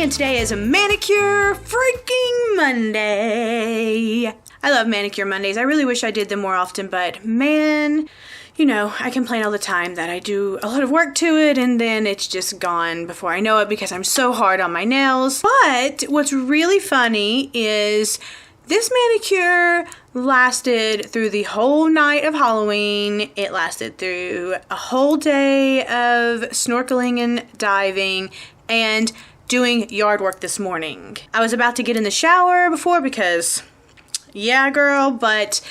and today is a Manicure freaking Monday. I love Manicure Mondays. I really wish I did them more often, but man, you know, I complain all the time that I do a lot of work to it and then it's just gone before I know it because I'm so hard on my nails. But what's really funny is this manicure lasted through the whole night of Halloween. It lasted through a whole day of snorkeling and diving and doing yard work this morning. I was about to get in the shower before because, yeah girl, but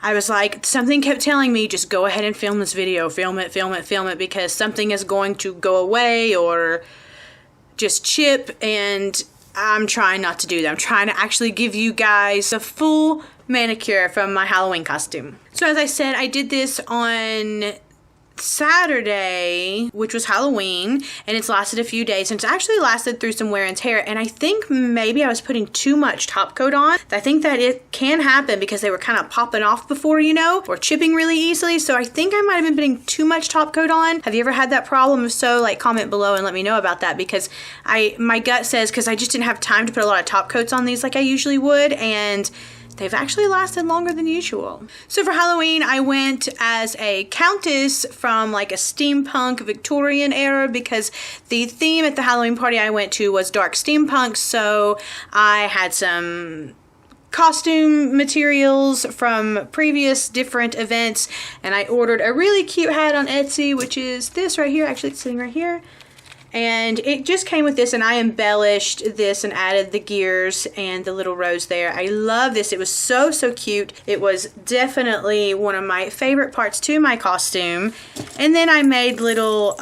I was like, something kept telling me, just go ahead and film this video, film it, because something is going to go away or just chip, and I'm trying not to do that. I'm trying to actually give you guys a full manicure from my Halloween costume. So as I said, I did this on Saturday, which was Halloween, and it's lasted a few days, and it's actually lasted through some wear and tear, and I think maybe I was putting too much top coat on. I think that it can happen because they were kind of popping off before, you know, or chipping really easily, so I think I might have been putting too much top coat on. Have you ever had that problem? If so, like, comment below and let me know about that, because my gut says, because I just didn't have time to put a lot of top coats on these like I usually would, and they've actually lasted longer than usual. So for Halloween, I went as a countess from like a steampunk Victorian era because the theme at the Halloween party I went to was dark steampunk. So I had some costume materials from previous different events, and I ordered a really cute hat on Etsy, which is this right here. Actually, it's sitting right here. And it just came with this, and I embellished this and added the gears and the little rose there. I love this. It was so cute. It was definitely one of my favorite parts to my costume. And then I made little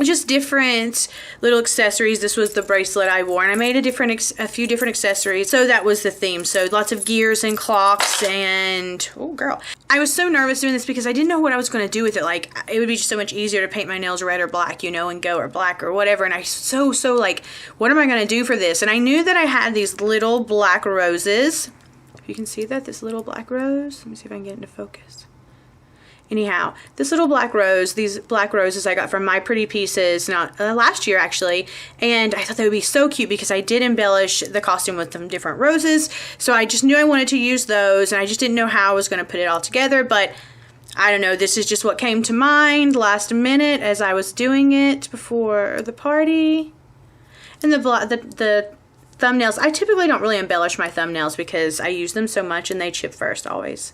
just different little accessories. This was the bracelet I wore, and I made a few different accessories. So that was the theme. So lots of gears and clocks, and oh girl, I was so nervous doing this because I didn't know what I was going to do with it. Like, it would be just so much easier to paint my nails red or black, you know, and go, or black or whatever. And I so like, what am I going to do for this? And I knew that I had these little black roses. If you can see that, this little black rose. Let me see if I can get into focus. Anyhow, this little black rose, these black roses I got from My Pretty Pieces last year actually, and I thought they would be so cute because I did embellish the costume with some different roses, so I just knew I wanted to use those, and I just didn't know how I was going to put it all together, but I don't know, this is just what came to mind last minute as I was doing it before the party. And the thumbnails, I typically don't really embellish my thumbnails because I use them so much and they chip first always.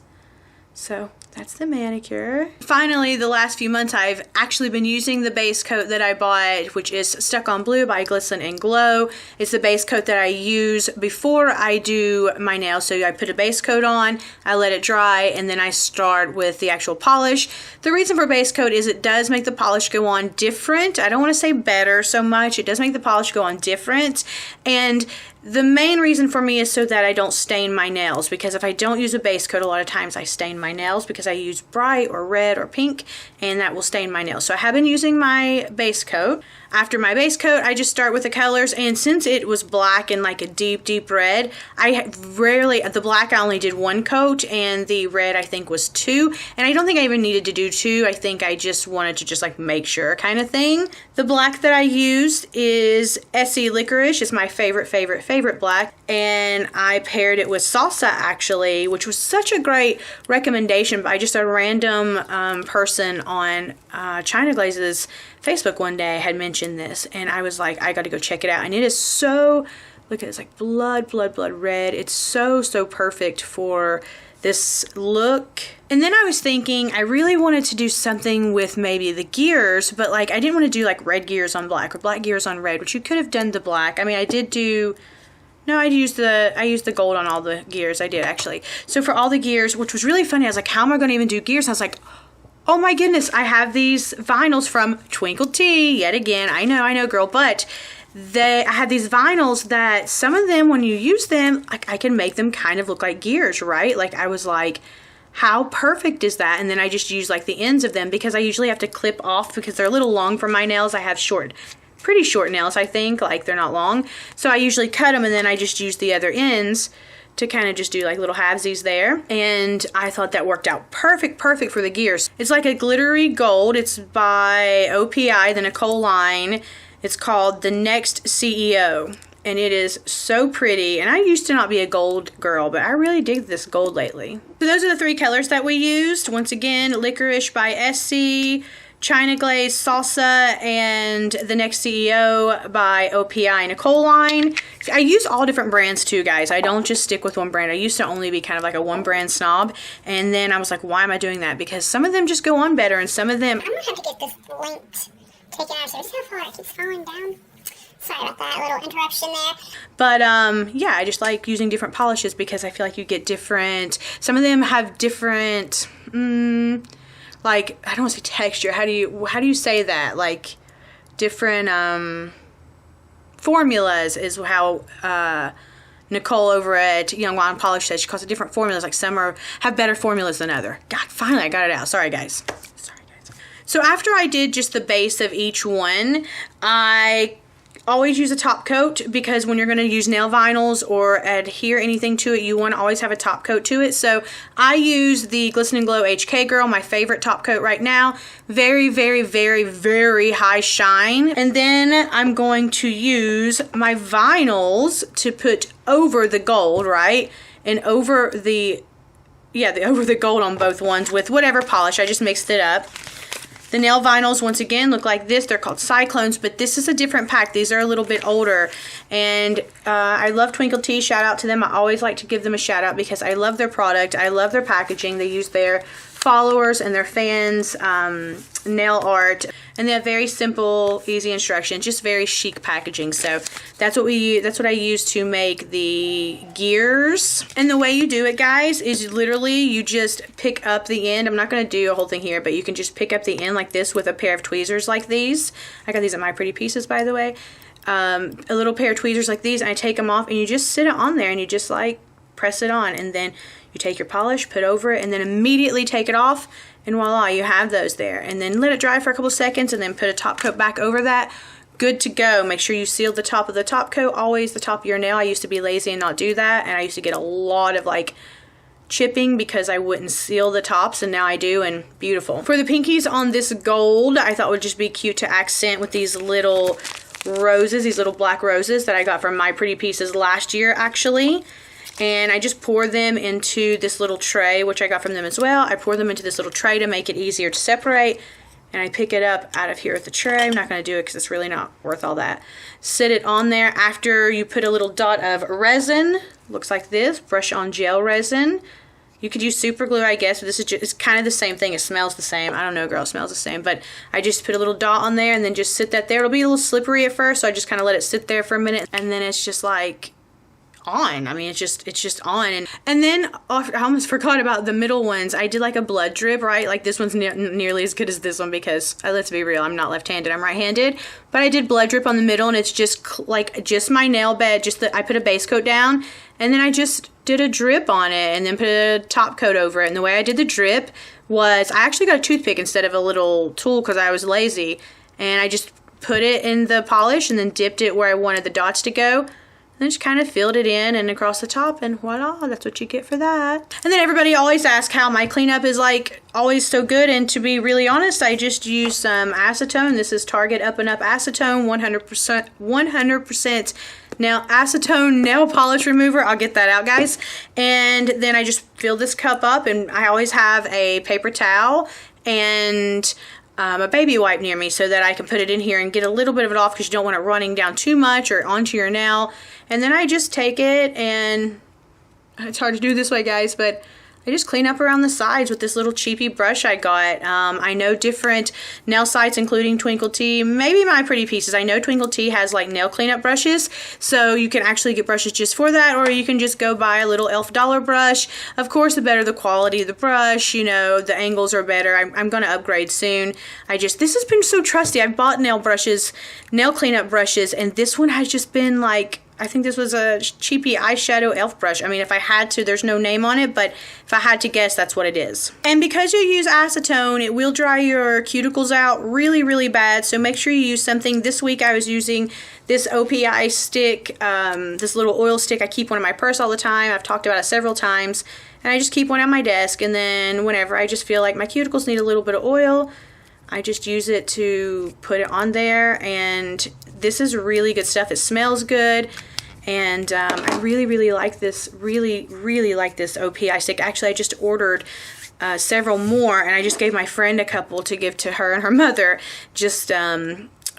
So that's the manicure. Finally, the last few months I've actually been using the base coat that I bought, which is Stuck on Blue by Glisten and Glow. It's the base coat that I use before I do my nails. So I put a base coat on, I let it dry, and then I start with the actual polish. The reason for base coat is it does make the polish go on different. I don't want to say better so much. It does make the polish go on different. And the main reason for me is so that I don't stain my nails, because if I don't use a base coat, a lot of times I stain my nails because I use bright or red or pink, and that will stain my nails. So I have been using my base coat. After my base coat, I just start with the colors, and since it was black and like a deep red, the black I only did one coat, and the red I think was 2, and I don't think I even needed to do 2. I think I just wanted to just like make sure kind of thing. The black that I used is Essie Licorice. It's my favorite black, and I paired it with Salsa actually, which was such a great recommendation by just a random person on China Glaze's Facebook one day had mentioned this, and I was like, I gotta go check it out. And it is so, look at it, it's like blood red. It's so perfect for this look. And then I was thinking I really wanted to do something with maybe the gears, but like I didn't want to do like red gears on black or black gears on red, which you could have done the black. I mean, I used the gold on all the gears. I did actually. So for all the gears, which was really funny, I was like, how am I going to even do gears? And I was like, oh my goodness, I have these vinyls from Twinkle Tea yet again. I know girl, but I have these vinyls that some of them, when you use them, like I can make them kind of look like gears, right? Like I was like, how perfect is that? And then I just use like the ends of them because I usually have to clip off because they're a little long for my nails. I have pretty short nails, I think, like they're not long. So I usually cut them and then I just use the other ends to kind of just do like little halvesies there. And I thought that worked out perfect for the gears. It's like a glittery gold. It's by OPI, the Nicole line. It's called The Next CEO. And it is so pretty. And I used to not be a gold girl, but I really dig this gold lately. So those are the 3 colors that we used. Once again, Licorice by SC, China Glaze Salsa, and The Next CEO by OPI Nicole line. I use all different brands too, guys. I don't just stick with one brand. I used to only be kind of like a one brand snob. And then I was like, why am I doing that? Because some of them just go on better and some of them... I'm going to have to get this lint taken out. So how far it keeps falling down. Sorry about that little interruption there. But yeah, I just like using different polishes because I feel like you get different, some of them have different, like, I don't want to say texture, how do you say that, like different formulas is how Nicole over at Young Wine Polish says. She calls it different formulas, like some have better formulas than other. God, finally I got it out. Sorry guys. So after I did just the base of each one, I always use a top coat, because when you're going to use nail vinyls or adhere anything to it, you want to always have a top coat to it. So I use the Glisten and Glow HK Girl, my favorite top coat right now. Very, very, very, very high shine. And then I'm going to use my vinyls to put over the gold, right? And over the, over the gold on both ones with whatever polish. I just mixed it up. The nail vinyls, once again, look like this. They're called Cyclones, but this is a different pack. These are a little bit older. And I love Twinkle Tea. Shout out to them. I always like to give them a shout out because I love their product. I love their packaging. They use their followers and their fans nail art, and they have very simple, easy instructions, just very chic packaging. So that's what I use to make the gears. And the way you do it, guys, is literally you just pick up the end. I'm not going to do a whole thing here, but you can just pick up the end like this with a pair of tweezers like these. I got these at My Pretty Pieces, by the way. A little pair of tweezers like these, and I take them off, and you just sit it on there, and you just like press it on, and then you take your polish, put over it, and then immediately take it off, and voila, you have those there. And then let it dry for a couple seconds, and then put a top coat back over that. Good to go. Make sure you seal the top of the top coat, always the top of your nail. I used to be lazy and not do that, and I used to get a lot of like chipping because I wouldn't seal the tops, and now I do, and beautiful. For the pinkies on this gold, I thought would just be cute to accent with these little roses, these little black roses that I got from My Pretty Pieces last year, actually. And I just pour them into this little tray, which I got from them as well. I pour them into this little tray to make it easier to separate. And I pick it up out of here with the tray. I'm not going to do it because it's really not worth all that. Sit it on there after you put a little dot of resin. Looks like this. Brush on gel resin. You could use super glue, I guess, but this is just, it's kind of the same thing. It smells the same. I don't know, girl, it smells the same. But I just put a little dot on there and then just sit that there. It'll be a little slippery at first, so I just kind of let it sit there for a minute. And then it's just like on. I mean, it's just on. And then I almost forgot about the middle ones. I did like a blood drip, right? Like this one's nearly as good as this one because let's be real, I'm not left-handed, I'm right-handed. But I did blood drip on the middle, and it's just like just my nail bed. I put a base coat down, and then I just did a drip on it, and then put a top coat over it. And the way I did the drip was I actually got a toothpick instead of a little tool because I was lazy, and I just put it in the polish and then dipped it where I wanted the dots to go. And then just kind of filled it in and across the top, and voila, that's what you get for that. And then everybody always asks how my cleanup is like always so good, and to be really honest, I just use some acetone. This is Target Up and Up acetone, 100% now acetone nail polish remover. I'll get that out, guys. And then I just fill this cup up, and I always have a paper towel and a baby wipe near me so that I can put it in here and get a little bit of it off because you don't want it running down too much or onto your nail. And then I just take it, and it's hard to do this way, guys, but I just clean up around the sides with this little cheapy brush I got. I know different nail sites, including Twinkle Tea, maybe My Pretty Pieces. I know Twinkle Tea has like nail cleanup brushes, so you can actually get brushes just for that, or you can just go buy a little elf dollar brush. Of course, the better the quality of the brush, you know, the angles are better. I'm going to upgrade soon. This has been so trusty. I've bought nail cleanup brushes, and this one has just been like, I think this was a cheapy eyeshadow elf brush. I mean, if I had to, there's no name on it, but if I had to guess, that's what it is. And because you use acetone, it will dry your cuticles out really, really bad, so make sure you use something. This week I was using this OPI stick, this little oil stick. I keep one in my purse all the time. I've talked about it several times, and I just keep one on my desk, and then whenever I just feel like my cuticles need a little bit of oil, I just use it to put it on there. And this is really good stuff. It smells good. And I really like this, really like this OPI stick. Actually, I just ordered several more, and I just gave my friend a couple to give to her and her mother, just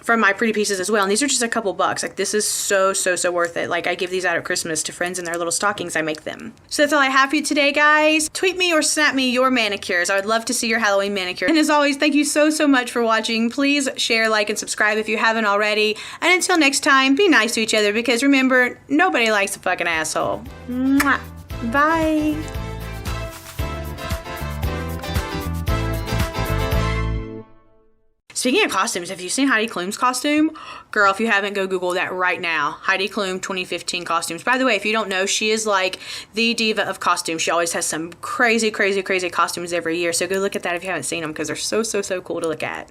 from my Pretty Pieces as well. And these are just a couple bucks. Like, this is so worth it. Like, I give these out at Christmas to friends in their little stockings. I make them. So that's all I have for you today, guys. Tweet me or snap me your manicures. I would love to see your Halloween manicure. And as always, thank you so much for watching. Please share, like, and subscribe if you haven't already. And until next time, be nice to each other, because remember, nobody likes a fucking asshole. Mwah. Bye. Speaking of costumes, have you seen Heidi Klum's costume? Girl, if you haven't, go Google that right now. Heidi Klum 2015 costumes. By the way, if you don't know, she is like the diva of costumes. She always has some crazy costumes every year. So go look at that if you haven't seen them, because they're so cool to look at.